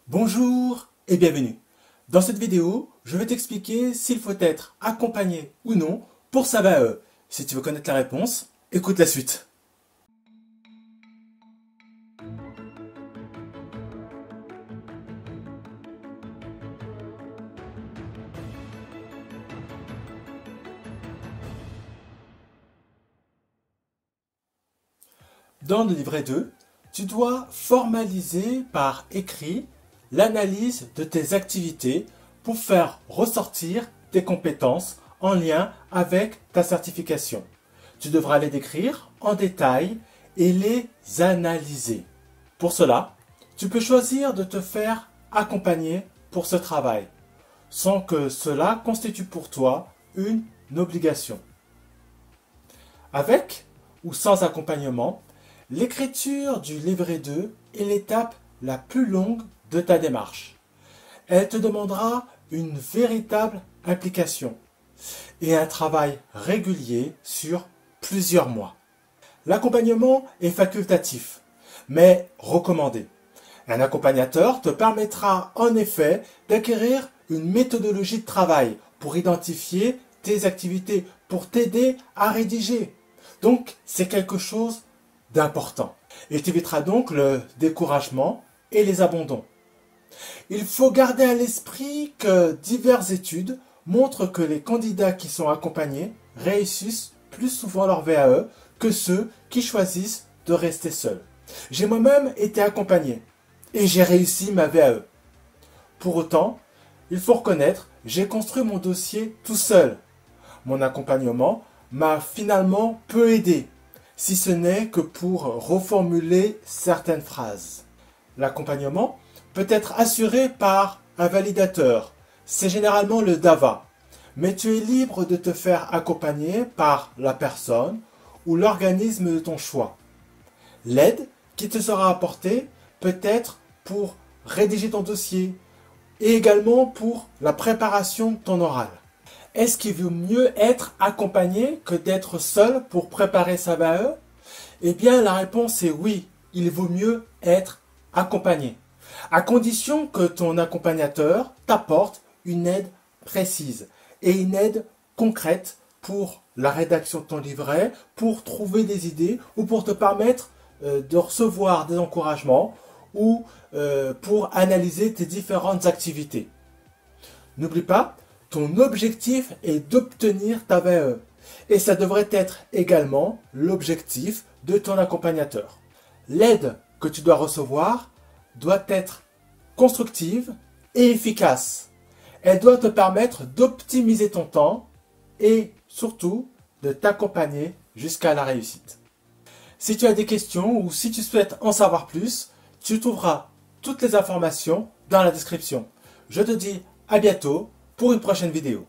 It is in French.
Bonjour et bienvenue. Dans cette vidéo, je vais t'expliquer s'il faut être accompagné ou non pour sa VAE. Si tu veux connaître la réponse, écoute la suite. Dans le livret 2, tu dois formaliser par écrit l'analyse de tes activités pour faire ressortir tes compétences en lien avec ta certification. Tu devras les décrire en détail et les analyser. Pour cela, tu peux choisir de te faire accompagner pour ce travail, sans que cela constitue pour toi une obligation. Avec ou sans accompagnement, l'écriture du livret 2 est l'étape la plus longue de ta démarche. Elle te demandera une véritable implication et un travail régulier sur plusieurs mois. L'accompagnement est facultatif, mais recommandé. Un accompagnateur te permettra en effet d'acquérir une méthodologie de travail pour identifier tes activités, pour t'aider à rédiger. Donc, c'est quelque chose d'important. Il t'évitera donc le découragement et les abandons. Il faut garder à l'esprit que diverses études montrent que les candidats qui sont accompagnés réussissent plus souvent leur VAE que ceux qui choisissent de rester seuls. J'ai moi-même été accompagné et j'ai réussi ma VAE. Pour autant, il faut reconnaître, j'ai construit mon dossier tout seul. Mon accompagnement m'a finalement peu aidé, si ce n'est que pour reformuler certaines phrases. L'accompagnement peut être assuré par un validateur, c'est généralement le DAVA, mais tu es libre de te faire accompagner par la personne ou l'organisme de ton choix. L'aide qui te sera apportée peut être pour rédiger ton dossier et également pour la préparation de ton oral. Est-ce qu'il vaut mieux être accompagné que d'être seul pour préparer sa VAE? Eh bien, la réponse est oui, il vaut mieux être accompagné, à condition que ton accompagnateur t'apporte une aide précise et une aide concrète pour la rédaction de ton livret, pour trouver des idées ou pour te permettre de recevoir des encouragements ou pour analyser tes différentes activités. N'oublie pas, ton objectif est d'obtenir ta VAE et ça devrait être également l'objectif de ton accompagnateur. L'aide que tu dois recevoir doit être constructive et efficace. Elle doit te permettre d'optimiser ton temps et surtout de t'accompagner jusqu'à la réussite. Si tu as des questions ou si tu souhaites en savoir plus, tu trouveras toutes les informations dans la description. Je te dis à bientôt pour une prochaine vidéo.